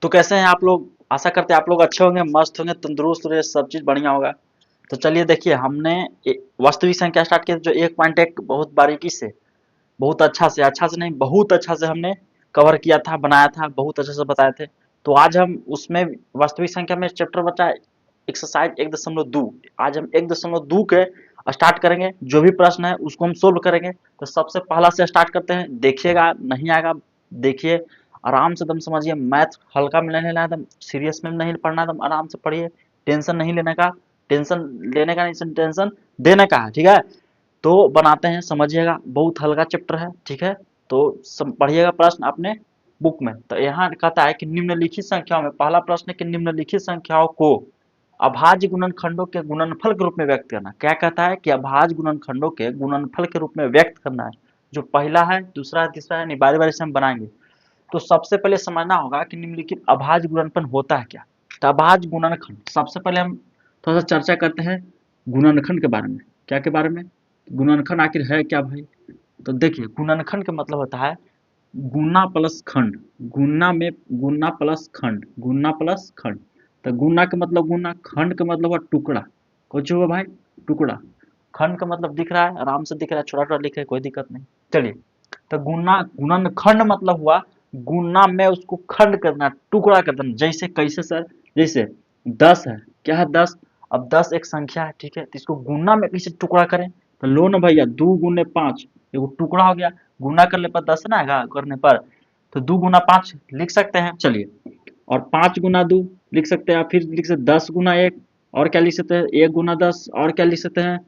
तो कैसे हैं आप लोग? आशा करते हैं आप लोग अच्छे होंगे, मस्त होंगे, तंदुरुस्त होंगे, सब चीज बढ़िया होगा। तो चलिए देखिए, हमने वास्तविक संख्या स्टार्ट किया जो 1.1 बहुत बारीकी से, बहुत अच्छा से नहीं, बहुत अच्छा से हमने कवर किया था, बनाया था, बहुत अच्छे से बताए थे। तो आज हम उसमें वास्तविक संख्या में चैप्टर बचा है एक्सरसाइज 1.2। आज हम 1.2 के स्टार्ट करेंगे। जो भी प्रश्न है उसको हम सोल्व करेंगे। तो सबसे पहला से स्टार्ट करते हैं। देखिएगा, नहीं आएगा देखिए, आराम से एकदम समझिए। मैथ हल्का में नहीं लेना है, एकदम सीरियस में नहीं पढ़ना है, एकदम आराम से पढ़िए। टेंशन नहीं लेने का, टेंशन लेने का नहीं, टेंशन देने का है, ठीक है। तो बनाते हैं, समझिएगा, बहुत हल्का चैप्टर है, ठीक है। तो पढ़िएगा प्रश्न अपने बुक में। तो यहाँ कहता है कि निम्नलिखित संख्याओं में, पहला प्रश्न है कि निम्नलिखित संख्याओं को अभाज्य गुणनखंडों के गुणनफल के रूप में व्यक्त करना। क्या कहता है कि अभाज्य गुणनखंडों के गुणनफल के रूप में व्यक्त करना है। जो पहला है, दूसरा है, तीसरा है, बारी बारी से हम बनाएंगे। तो सबसे पहले समझना होगा कि निम्नलिखित अभाज्य गुणनफल होता है क्या। तो अभाज्य गुणनखंड, सबसे पहले हम थोड़ा सा चर्चा करते हैं गुणनखंड के बारे में। क्या के बारे में? गुणनखंड आखिर है क्या भाई? तो देखिए, गुणनखंड का मतलब होता है गुना प्लस खंड। गुना में गुना प्लस खंड, गुना प्लस खंड। तो गुना का मतलब गुना, खंड का मतलब हुआ टुकड़ा। कुछ हुआ भाई? टुकड़ा। खंड का मतलब दिख रहा है, आराम से दिख रहा है, छोटा छोटा लिख रहा है, कोई दिक्कत नहीं। चलिए, तो गुना गुणनखंड मतलब हुआ गुना में उसको खंड करना, टुकड़ा कर देना। जैसे कैसे सर? जैसे 10 है, क्या है 10? अब 10 एक संख्या है, ठीक है, तो इसको गुना में कैसे टुकड़ा करें? तो लो ना भैया, 2 गुने 5, एगो टुकड़ा हो गया। गुना करने पर 10 ना आएगा करने पर, तो 2 गुना 5 लिख सकते हैं। चलिए, और 5 गुना 2 लिख सकते हैं। फिर लिख सकते 10 गुना 1, और क्या लिख सकते हैं? 1 गुना 10, और क्या लिख सकते हैं?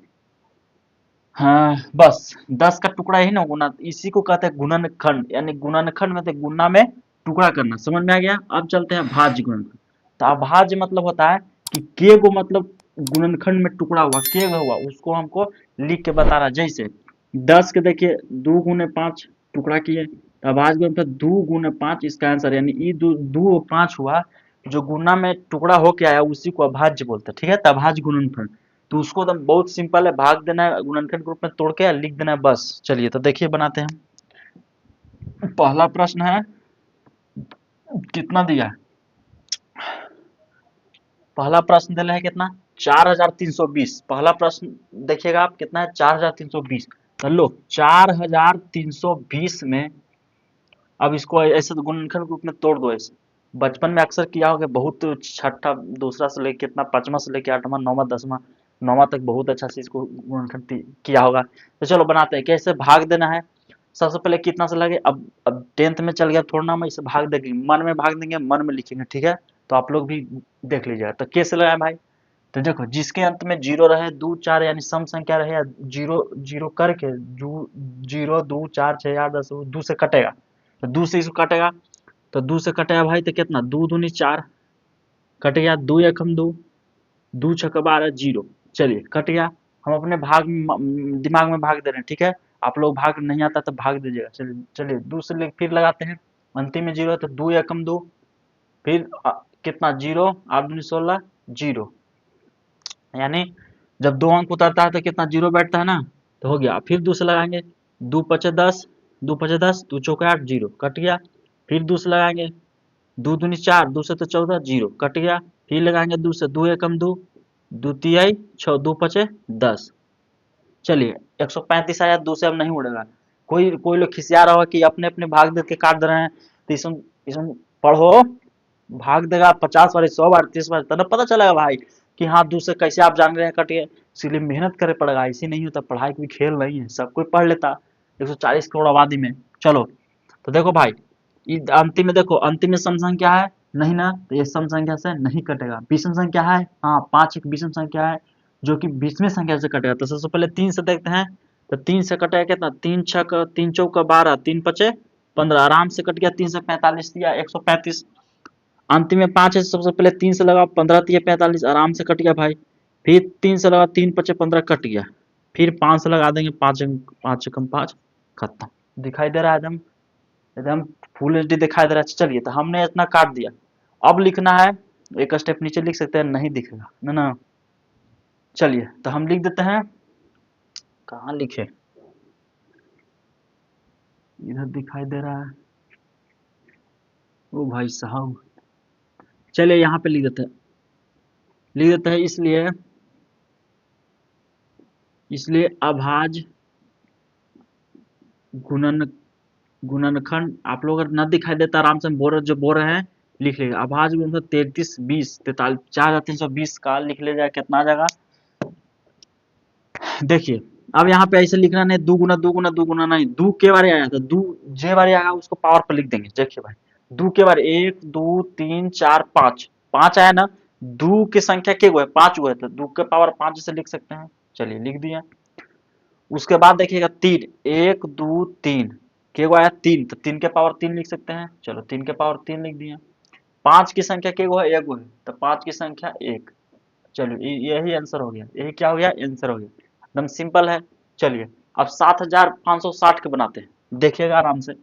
हाँ, बस 10 का टुकड़ा ही ना गुना, इसी को कहते हैं गुणनखंड। यानी गुणनखंड में तो गुना में टुकड़ा करना। समझ में आ गया? अब चलते हैं भाज्य गुणनखंड। तो अभाज्य मतलब होता है कि के को मतलब गुणनखंड में टुकड़ा हुआ, के हुआ, उसको हमको लिख के बताना। जैसे 10 के देखिए 2 गुने 5 टुकड़ा किए, तो अभाज्य गुणनफल 2 गुने 5 इसका आंसर। यानी ये 2 5 हुआ, जो गुना में टुकड़ा होके आया उसी को अभाज्य बोलते हैं, ठीक है। तो अभाज्य गुणनफल, तो उसको एकदम बहुत सिंपल है, भाग देना है, गुणनखंड के रूप में तोड़ के लिख देना है, बस। चलिए, तो देखिए बनाते हैं। पहला प्रश्न है, कितना दिया है? पहला प्रश्न दिया है कितना? 4320। पहला प्रश्न देखिएगा आप, कितना है? 4320। तो लो, 4320 में अब इसको ऐसे तो गुणनखंड के रूप में तोड़ दो ऐसे। बचपन में अक्सर किया होगा, बहुत छठा दूसरा से लेके कितना, पांचवा से लेके आठवां, नौवां, दसवां, नौवां तक बहुत अच्छा से इसको गुणनखंड किया होगा। तो चलो बनाते हैं। कैसे भाग देना है? सबसे पहले कितना से लगे? अब 10th में चल गया थोड़ा ना, मैं इसे भाग देंगे, मन में भाग देंगे, मन में लिखेंगे, ठीक है। तो आप लोग भी देख लीजिएगा। तो कैसे लगाए भाई? तो देखो, जिसके अंत में जीरो रहे, दो चार यानी सम संख्या रहे, या जीरो जीरो करके जीरो दो चार छह आठ दस, दो से कटेगा। तो दो से इसको कटेगा, तो दो से कटेगा भाई, तो कितना? दो दूनी चार, कट गया। दो एकम दो, दो छक्का 12, जीरो। चलिए, कट गया। हम अपने दिमाग में भाग दे रहे हैं, ठीक है। आप लोग भाग नहीं आता तो भाग दीजिएगा। चलिए चलिए, दो से फिर लगाते हैं। अंतिम में जीरो है, तो दो एकम दो, फिर कितना? जीरो, आठ दूनी 16, जीरो। यानी जब दो अंक उतरता है तो कितना जीरो बैठता है ना। तो हो गया। फिर दो से लगाएंगे, दो पचे 10, दो पचे 10, दो चौके 8, जीरो, कट गया। फिर दो से लगाएंगे, दो दूनी 4, दो से तो 14, जीरो, कट गया। फिर लगाएंगे दो से, दो एकम दो, दो तिहाई 6, दो पचे 10। चलिए, 135 आया, दो से अब नहीं उड़ेगा। कोई कोई लोग खिसिया रहा होगा कि अपने अपने भाग दे के काट दे रहे हैं। तो इसमें पढ़ो, भाग देगा 50 बार, 100 बार, 30 बार, तब पता चलेगा भाई कि हाँ दूर से कैसे आप जान रहे हैं कटिए। इसलिए मेहनत करे पड़ेगा, ऐसे नहीं होता। पढ़ाई कोई खेल नहीं है, सब कोई पढ़ लेता 140 करोड़ आबादी में। चलो, तो देखो भाई, अंतिम में देखो, अंतिम में सम संख्या है नहीं ना, तो ये सम संख्या से नहीं कटेगा। विषम संख्या है, हाँ, 5 एक विषम संख्या है जो कि 20वें संख्या से कटेगा। तो सबसे पहले 3 से देखते हैं। तो 3 से कटेगा कितना? 3 छक 3 चौका 12, 3 पचे 15, आराम से कट गया। 3 से 45 दिया 135। अंतिम में 5 है, सबसे पहले 3 से लगाओ, 15 तिया 45, आराम से कट गया भाई। फिर 3 से लगाओ, 3 पचे 15, कट गया। फिर 5 से लगा देंगे, 5 5 एकम 5, खत्म। दिखाई दे रहा है एकदम, एकदम फुल एचडी दिखाई दे रहा है। चलिए, तो हमने इतना काट दिया। अब लिखना है, एक स्टेप नीचे लिख सकते हैं, नहीं दिखेगा ना ना। चलिए, तो हम लिख देते हैं। कहाँ लिखे? इधर दिखाई दे रहा है। ओ भाई साहब, चलिए यहाँ पे लिख देते हैं इसलिए अभाज्य गुणनखंड। आप लोग अगर न दिखाई देता आराम से जो बोल रहे हैं लिख लीजिए। अभाज्य गुणनखंड 33 20 43 4320 का लिख ले जाए, कितना आ जाएगा देखिए। अब यहाँ पे ऐसे लिखना नहीं, दू गुना नहीं, दू के बारे आया था, दू जे बारे आएगा उसको पावर पर लिख देंगे। देखिए भाई दू के बारे 1 2 3 4 5 5 आया ना, दू की संख्या के गो है 5 हुए, तो दू के पावर 5 से लिख सकते हैं। चलिए लिख दिया। उसके बाद देखिएगा 3 1 2 3 के गो आया 3, तो 3 के पावर 3 लिख सकते हैं। चलो 3 के पावर 3 लिख दिया। 5 की संख्या के गो है, एक गो है, तो 5 की संख्या 1। चलिए यही आंसर हो गया, यही क्या हो गया आंसर हो गया, एकदम सिंपल है। चलिए अब 7560 के बनाते हैं, देखिएगा आराम से।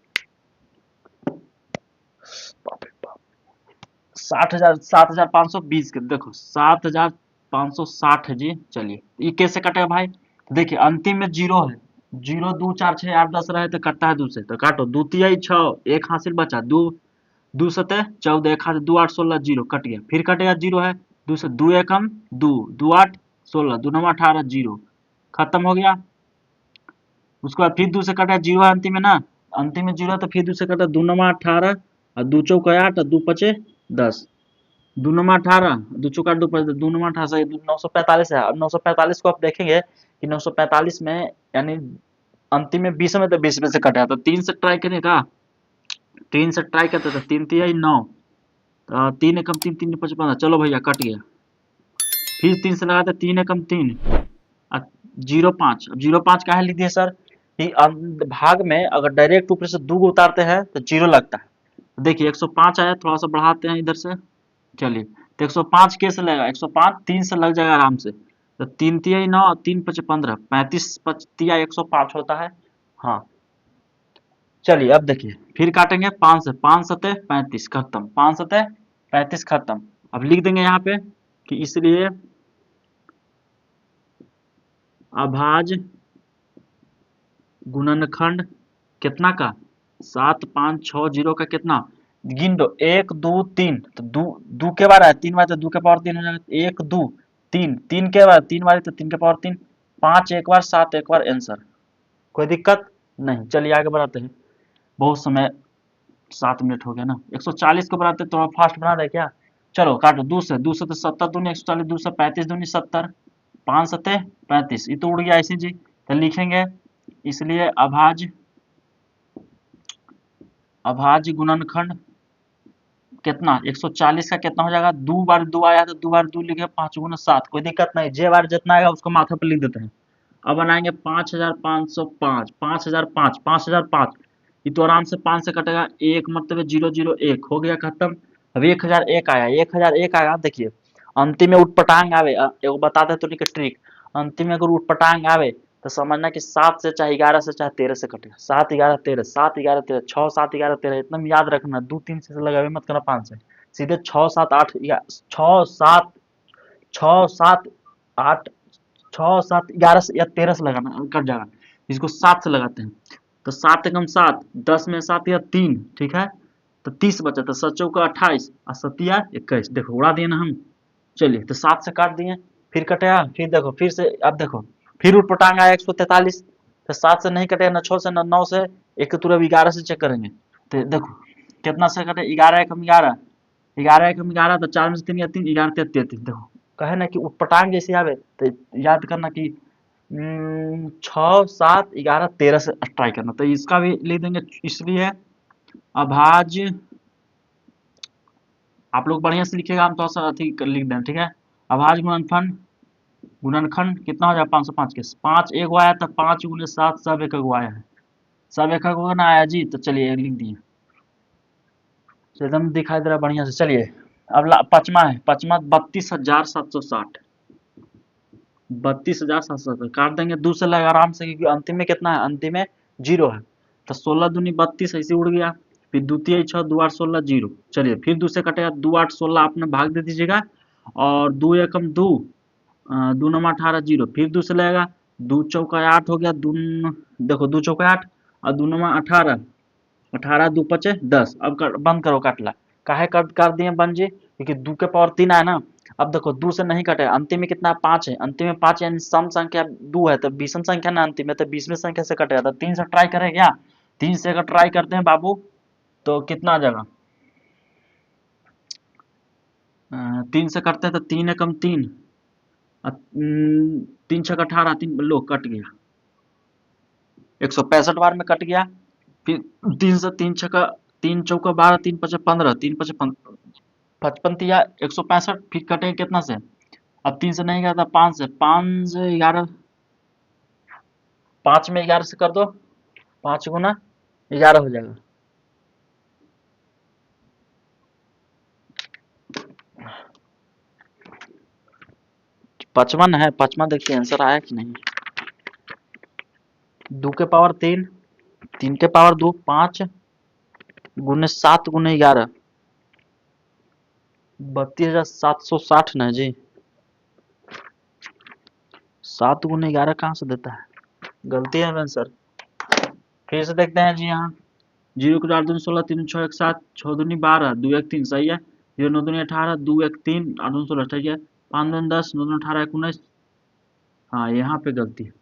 7520 के देखो 7560 है जी। चलिए ये कैसे कटेगा भाई, देखिए अंतिम में जीरो है, 0 2 4 6 8 10 रहे तो कटता है 2 से, तो काटो 2 तिहाई 6 एक हासिल बचा, 2 2 सतह 14 एक हाथ 2 8 16 जीरो कट गया, फिर कटेगा जीरो है 2 से 2 एकम 2 2 8 16 2 9 18 जीरो खत्म हो गया। उसके बाद फिर 2 से कटा जीरो है अंतिम में ना, अंतिम में जीरो है तो फिर 2 से कटा 2 9 18 और 2 चौका 8 और 2 पचे 10, 2 9 18 2 चौका 2 पचे 2 9 18 सही 945 है। अब 945 को आप देखेंगे कि 945 में यानी अंतिम में 20 में, तो 20 में से कटा, तो 3 से ट्राई करें का, 3 से ट्राई करते तो 3 तिहाई 9, 3 एकम 3 3 55, चलो भैया कट गया। फिर 3 से लगाते 3 एकम 3 जीरो 5, अब जीरो 5 काहे लिख दिए सर कि भाग में अगर डायरेक्ट ऊपर से 2 उतारते हैं तो जीरो लगता है। तो देखिए 105 आया, थोड़ा सा बढ़ाते हैं इधर से। चलिए तो 105 कैसे लगेगा, 105 3 से लग जाएगा आराम से, तो 3 तिहाई 9 और 3 पचे 15 35 तिहाई 105 होता है। हाँ चलिए अब देखिए फिर काटेंगे 5 से, 5 सतह 35 खत्म, 5 सतह 35 खत्म। अब लिख देंगे यहाँ पे कि इसलिए अभाज्य गुणनखंड कितना का 7560 का कितना गिन दो 1 2 3, तो दो के बार है 3 बार, तो 2 के पावर 3 हो जाएगा, 1 2 3 3 के बार 3 बार, तो 3 के पावर 3 5 एक बार 7 एक बार आंसर, कोई दिक्कत नहीं। चलिए आगे बढ़ाते हैं, बहुत समय 7 मिनट हो गया ना। 140 को बनाते थोड़ा फास्ट बना दे क्या, चलो काटो 2 से तो 70 दूनी 140 2 से 35 दूनी 70 5 सतह 35, ये तो उड़ गया ऐसे जी, तो लिखेंगे इसलिए अभाज्य गुणनखंड कितना 140 का कितना हो जाएगा, 2 बार 2 आया तो 2 बार 2 लिखे 5 गुना 7, कोई दिक्कत नहीं, जे बार जितना आएगा उसको माथा पर लिख देते हैं। अब बनाएंगे 5505 5005 5005, ये तो आराम से 5 से कटेगा, एक मतलब 001 हो गया खत्म। अब 1001 आया, 1001 आया देखिए अंतिम में उठपटांग आवे, एगो बता दे तो ट्रिक, अंतिम में अगर उठपटांग आवे तो समझना कि 7 से चाहे 11 से चाहे 13 से कटेगा, 7 11 13 7 11 13 6 7 11 13, इतना याद रखना, 2 3 से लगावे मत करना 5 से, सीधे 6 7 8 6 7 6 7 8 6 7 11 या 13 से लगाना कट जाएगा, इसको 7 से लगाते हैं, तो 7 एकम 7 10 में 7 या 3 ठीक है, तो 30 बचा, तो 7 चौका 28 और 7 या 21, देखो उड़ा दिए ना हम। चलिए तो 7 से काट दिए, फिर कटेगा, फिर देखो फिर से अब देखो फिर उठपटांग आया 143, तो 7 से नहीं कटेगा, न 6 से न 9 से, एक तुरंत 11 से चेक करेंगे, तो देखो कितना से कटे 11 एकम 11 11 एकम 11, तो 4 में से 3 या 3 11 33, देखो कहे ना कि उठपटांग जैसे आवे तो याद करना कि 6 7 11 13 से ट्राई करना, तो इसका भी लिख देंगे इसलिए अभाज्य, आप लोग बढ़िया से लिखिएगा, हम थोड़ा सा अथी लिख दें ठीक है। अभाज्य गुणनखंड कितना हो जाए 505 के 5 एक आया था, 5 गुने 7 सब एक आया है, सब एक ना आया जी, तो चलिए लिख दिए, एकदम दिखाई दे रहा बढ़िया से। चलिए अब पचमा है, पचमा 32,760 32,760 काट देंगे 2 से लगा आराम से, क्योंकि अंतिम में कितना है, अंतिम में 0 है, तो 16 दूनी 32 ऐसे उड़ गया, फिर द्वितीय 6 2 8 16 0, चलिए फिर 2 से कटेगा 2 8 16 आपने भाग दे दीजिएगा, और 2 एकम 2 2 9 18 0, फिर 2 से लगेगा 2 चौका 8 हो गया, देखो 2 चौका 8 और 2 9 18 18 2 पचे 10, अब बंद करो काटला, काहे कर दिए बन जी, क्योंकि 2 के पावर 3 आया ना। अब देखो 2 से नहीं कटेगा, अंतिम में कितना 5 है, अंतिम में 5 यानी सम संख्या 2 है, तो विषम संख्या ना अंतिम में, तो 20वें संख्या से कटेगा, तो 3 से ट्राई करें क्या? 3 से अगर ट्राई करते हैं बाबू तो कितना आ जाएगा? 3 से करते हैं तो 3 एकम 3, 3 छक 18, 3 लो कट गया, 165 बार में कट गया। फिर 3 से 3 छक्का 3 चौका 12, 3 पचे 15, 3 पचे 55 या 165, फिर कटेगा कितना से? अब 3 से नहीं गया था, 5 से, 5 से 11, 5 में 11 से कर दो, 5 गुना 11 हो जाएगा। पचपन है, पचपन देखिए आंसर आया कि नहीं। 2 के पावर 3, 3 के पावर 2, 5 गुने 7 गुने 11, 32,760 ना जी। 7 गुने 11 कहाँ से देता है? गलती है आंसर। फिर से देखते हैं जी यहाँ, 0 के 4 दूनी 16, 3 6 1 7, 6 दूनी 12, 2 1 3 सही है। 0 9 दूनी 18, 2 1 3, 8 दूनी 16 ठीक है। 5 दूनी 10, 9 दूनी 18, 1 19। हाँ यहाँ पे गलती है,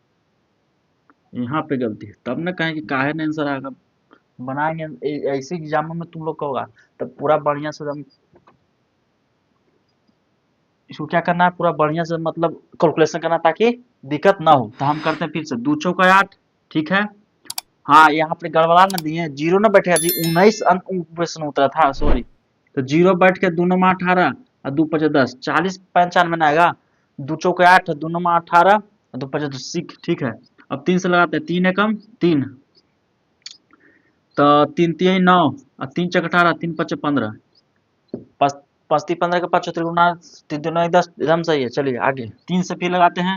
यहाँ पे गलती है, तब ना कहें कि काहे नहीं आंसर आएगा। बनाएंगे ऐसे एग्जामों में तुम लोग का होगा, तब पूरा बढ़िया से हम इसको क्या करना है, पूरा बढ़िया से मतलब कैलकुलेशन करना ताकि दिक्कत ना हो। तो हम करते हैं फिर से 2 चौका 8, ठीक है। हाँ यहाँ पे गड़बड़ा ना दिए, 0 ना बैठेगा जी, 19 अंक प्रश्न उतरा था, सॉरी। तो 0 बैठ के 2 नमा 18 और 2 पचे 10, 40 95 में आएगा। 2 चौके 8, 2 नमा 18 और 2 पचे 10, ठीक है। अब 3 से लगाते हैं, 3 एकम 3, तो 3 3 9 और 3 चक 18, 3 पचे 15, पचती 15 के 5 त्रिगुणा 3 दूना 10, एकदम सही है। चलिए आगे 3 से फिर लगाते हैं,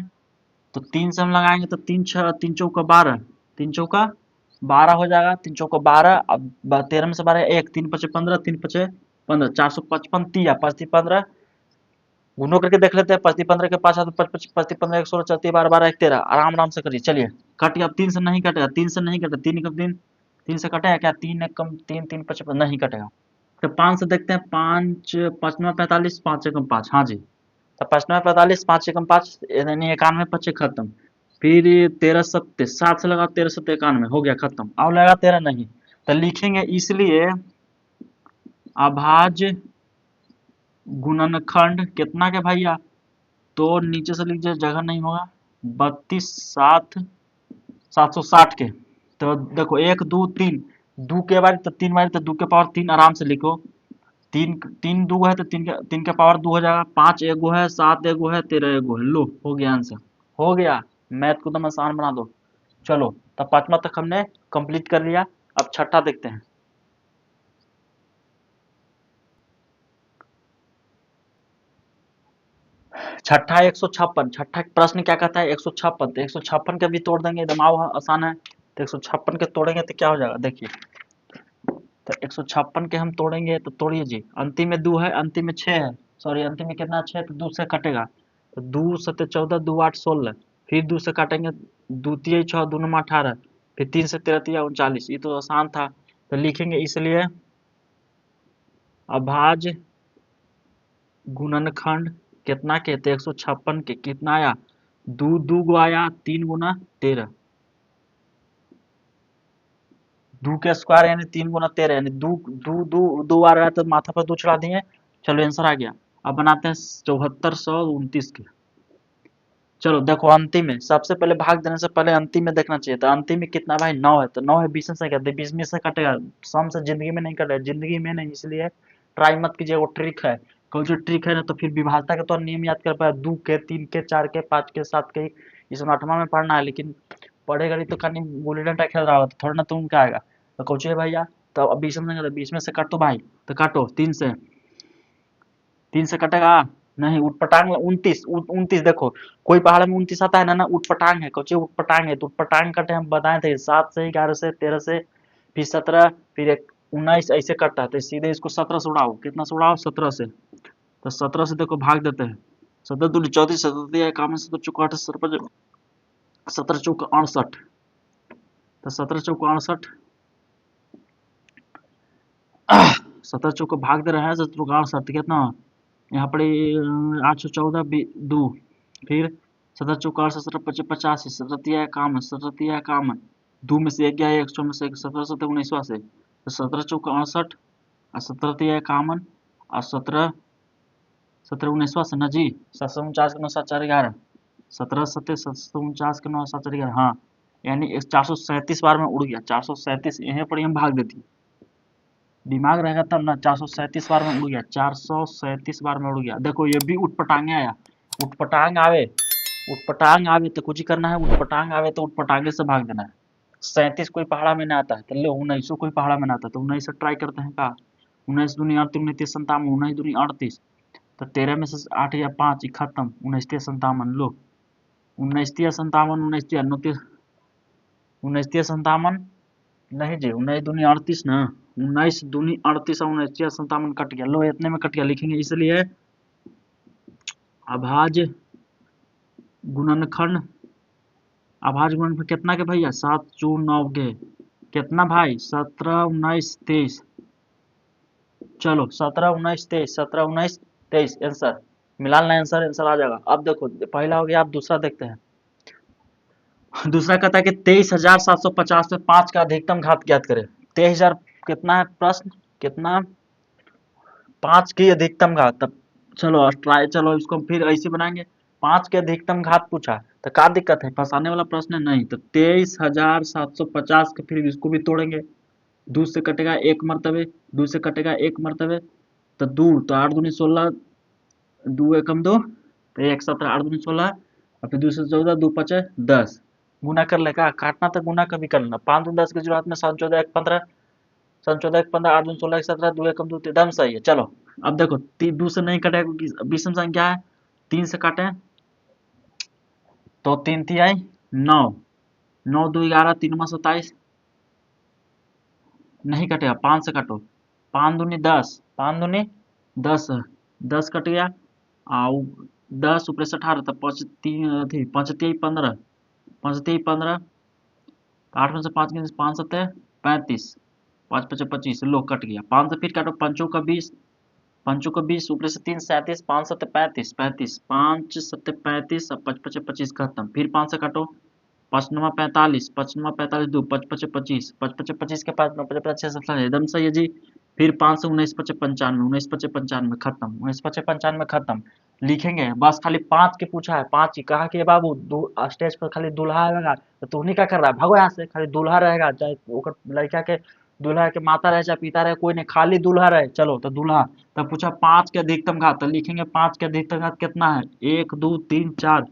तो 3 से हम लगाएंगे तो 3 6 3 चौका 12, 3 चौका 12 हो जाएगा, 3 चौका 12, अब 13 में से 12 1, 3 पचे 15, 3 पचे 15, 455 तिया, पचती 15 गुणों करके देख लेते हैं। पचती 15 के 5 पचती 15 1 16, चलती 12 12 1 13, आराम आराम से करिए। चलिए कट गया, अब 3 से नहीं कटेगा, 3 से नहीं कटेगा, 3 एकम 3, 3 से कटेगा क्या? 3 एकम 3, 3 55 नहीं कटेगा। तो 5 से देखते हैं, 5 5 45, 5 एकम 5, हाँ जी। तो 5 45, 5 एकम 5 यानी 91 पचे खत्म। फिर 13 सत्ते 7 से लगा, 13 सत्ते 91 हो गया खत्म। अब लगा 13 नहीं, तो लिखेंगे इसलिए अभाज्य गुणनखंड कितना के भैया, तो नीचे से लिख जाए, जगह नहीं होगा, 32 7 760 के। तो देखो 1 2 3, 2 के बार तो 3 बार, तो 2 के पावर 3 आराम से लिखो। 3 3 2 है तो 3 का पावर 2 हो जाएगा। 5 एगो है, 7 एगो है, 13 एगो है। लो हो गया आंसर, हो गया। मैथ को एकदम आसान बना दो। चलो तब 5वां तक हमने कंप्लीट कर लिया। अब छठा देखते हैं। छठा 156, छठा प्रश्न क्या कहता है? 156, तो 156 के भी तोड़ देंगे, दिमाग आसान है। तो 156 के तोड़ेंगे तो क्या हो जाएगा, देखिए। तो 156 के हम तोड़ेंगे, तो तोड़िए जी। अंतिम में 2 है, अंतिम में 6 है, सॉरी अंतिम में कितना 6 है, तो 2 से कटेगा। तो 2 सत्ते 14, 2 8 16, फिर 2 से काटेंगे, 2 तिया 6, 2 नमा 18, फिर 3 से 13 तिया 39। ये तो आसान था, तो लिखेंगे इसलिए अभाज्य गुणनखंड कितना के, तो 156 के कितना आया, 2 2 गो आया, 3 गुना 13, 2 के स्क्वायर यानी 3 गुना 13, यानी 2 2 2 2 आ रहा है, तो माथा पर 2 चढ़ा दिए। चलो आंसर आ गया। अब बनाते हैं 7429 के। चलो देखो अंतिम में, सबसे पहले भाग देने से पहले अंतिम में देखना चाहिए। तो अंतिम में कितना भाई, 9 है, तो 9 है 20 से कहते हैं, 20 में से कटेगा। सम से जिंदगी में नहीं कटेगा, जिंदगी में नहीं, इसलिए ट्राई मत कीजिए, वो ट्रिक है। कोई जो ट्रिक है ना, तो फिर विभाजता का तो नियम याद कर पाए, 2 के 3 के 4 के 5 के 7 के, इसमें 8वां में पढ़ना है, लेकिन पढ़ेगा नहीं तो खाली गुल्ली डंडा खेल रहा होगा, तो थोड़ा ना तुम क्या आएगा। तो कोचे भैया, तो अब 20 में से काटो भाई, तो काटो 3 से, 3 से कटेगा नहीं, उठपटांग 29, 29 देखो, कोई पहाड़ में 29 आता है ना, ना उठपटांग है, कोचे उठपटांग है, तो उठपटांग कटे हम बताए थे, 7 से 11 से 13 से, फिर 17, फिर 19 ऐसे कटता है, तो सीधे इसको 17 से उड़ाओ, कितना से उड़ाओ 17 से, तो 17 से देखो भाग देते हैं। 17 दूनी 34, 17 इक्यावन, 17 चौका 68, 17 चौका 68, तो 17 चौका 68, 17 चौक को भाग दे रहा है 17 का 68 कितना यहाँ पर 814 2 फिर 17 चौक 17 25 85 17 तिया 51 17 तिया 51 2 में से 1 गया 100 में से 17 17 19वां से तो 17 चौक 68 और 17 तिया 51 और 17 17 19वां से ना जी 749 के 9 7 4 11 17 सत्ते 749 के 9 7 4 11 हाँ यानी 437 बार में उड़ गया 437 यहीं पर ही हम भाग देती दिमाग रहेगा तब ना 437 बार में उड़ गया 437 बार में उड़ गया देखो ये भी उठपटांगे आया उठपटांग आवे तो कुछ ही करना है उठपटांग आवे तो उठपटांगे से भाग देना है 37 कोई पहाड़ा में ना आता है तो लो 19 कोई पहाड़ा में ना आता तो 19 से ट्राई करते हैं का 19 दूनी 38 29 57 19 दूनी 38 तो 13 में से 8 या 5 खत्म 19 57 लो 19 57 19 39 19 57 नहीं जी 19 दूनी 38 ना 19 दूनी 38 और 19 57 कट गया लो इतने में कट गया लिखेंगे इसलिए अभाज्य गुणनखंड अभाज्य गुणनखंड कितना के भैया 7 चून 9 के कितना भाई 17 19 23 चलो 17 19 23 17 19 23 आंसर मिला लेना आंसर आ जाएगा अब देखो पहला हो गया आप दूसरा देखते हैं दूसरा कहता है कि 23,750 में 5 का अधिकतम घात ज्ञात करें 23,000 कितना है प्रश्न कितना 5 की अधिकतम घात तब चलो ट्राई चलो इसको फिर ऐसे बनाएंगे 5 के अधिकतम घात पूछा तो क्या दिक्कत है फंसाने वाला प्रश्न है नहीं तो 23,750 के फिर इसको भी तोड़ेंगे 2 से कटेगा 1 मरतबे 2 से कटेगा 1 मरतबे तो 2 तो 8 दूनी 16 2 एकम 2 तो 1 17 8 दूनी 16 और फिर 2 से 14 2 5 10 गुना कर लेगा काटना तो गुना कभी कर लेना 5 दूनी 10 के जरूरत में 7 14 1 15 7 14 1 15 8 दूनी 16 1 17 2 एकम 2 एकदम सही है चलो अब देखो 2 से नहीं कटेगा क्योंकि विषम संख्या है 3 से काटे तो 3 थी आई 9 9 2 11 3 में 27 नहीं कटेगा 5 से काटो 5 दूनी 10 5 दूनी 10 10 कट गया और 10 ऊपर से 18 तब 5 3 थी 5 3 15 5 3 15 8 में से 5 के 5 7 35 5 5 25 लो कट गया 5 से फिर काटो पंचों का 20 पंचों का 20 ऊपर से 3 37 5 7 35 35 5 7 35 और 5 5 25 खत्म फिर 5 से काटो 5 9 45 5 9 45 2 5 5 25 5 5 25 के पास 9 5 5 6 7 एकदम सही है जी फिर 5 से 19 5 95 19 5 95 खत्म 19 5 95 खत्म लिखेंगे बस खाली 5 के पूछा है 5 ही कहा कि बाबू स्टेज पर खाली दूल्हा रहेगा तो तू नहीं क्या कर रहा है भगो यहाँ से खाली दूल्हा रहेगा चाहे लड़का के दूल्हा के माता रहे चाहे पिता रहे कोई नहीं खाली दूल्हा रहे चलो तो दूल्हा तब पूछा 5 के अधिकतम घात तो लिखेंगे 5 के अधिकतम घात कितना है 1 2 3 4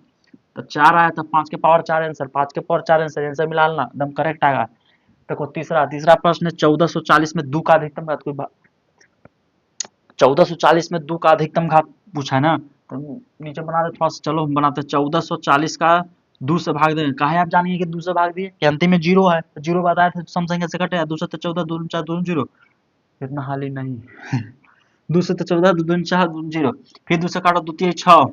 तो 4 आया तो 5 के पावर 4 आंसर 5 के पावर 4 आंसर मिला लेना एकदम करेक्ट आएगा देखो तीसरा प्रश्न 1440 में 2 का अधिकतम घात कोई 1440 में 2 का अधिकतम घात पूछा है ना तो नीचे बना दे थोड़ा सा चलो हम बनाते 1440 का 2 से भाग देंगे काहे आप जानिए कि 2 से भाग दिए कि अंतिम में 0 है तो 0 बताया थे सम संख्या से कटे 2 से 14 2 4 2 0 इतना हाल ही नहीं 2 से 14 2 4 2 0 फिर 2 से काटो 2 3 6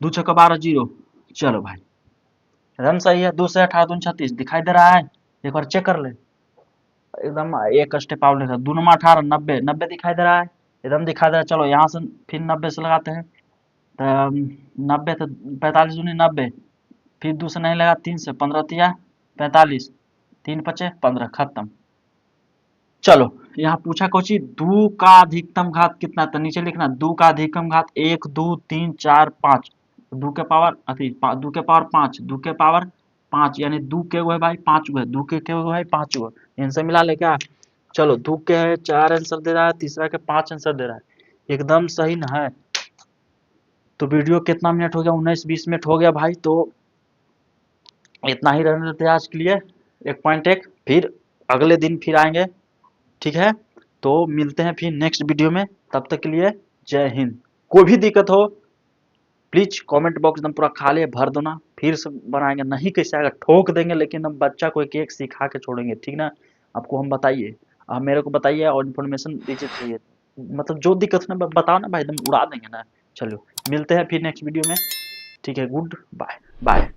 2 6 का 12 0 चलो भाई एकदम सही है 2 से 18 2 36 दिखाई दे रहा है एक बार चेक कर ले एकदम एक स्टेप आउट लेकर 2 नमा 18 90 90 दिखाई दे रहा है एकदम दिखाई दे रहा है चलो यहाँ से फिर 90 से लगाते हैं तो 90 तो 45 दूनी 90 फिर 2 से नहीं लगा 3 से 15 तिया 45 3 5 15 खत्म चलो यहाँ पूछा कोची 2 का अधिकतम घात कितना तो नीचे लिखना 2 का अधिकतम घात 1 2 3 4 5 2 के पावर 2 के पावर 5 2 के पावर 5 यानी 2 के हुए भाई 5 हुए 2 के हुए भाई 5 हुए इनसे मिला ले क्या चलो 2 के है 4 आंसर दे रहा है तीसरा के 5 आंसर दे रहा है एकदम सही ना है तो वीडियो कितना मिनट हो गया 19-20 मिनट हो गया भाई तो इतना ही रहने देते हैं आज के लिए 1.1 फिर अगले दिन फिर आएंगे ठीक है तो मिलते हैं फिर नेक्स्ट वीडियो में तब तक के लिए जय हिंद कोई भी दिक्कत हो प्लीज कमेंट बॉक्स एकदम पूरा खाली भर दो ना फिर से बनाएंगे नहीं कैसे आएगा ठोक देंगे लेकिन हम बच्चा को एक एक सिखा के छोड़ेंगे ठीक ना आपको हम बताइए आप मेरे को बताइए और इन्फॉर्मेशन दीजिए चाहिए मतलब जो दिक्कत ना बताओ ना भाई एकदम उड़ा देंगे ना चलो मिलते हैं फिर नेक्स्ट वीडियो में ठीक है गुड बाय बाय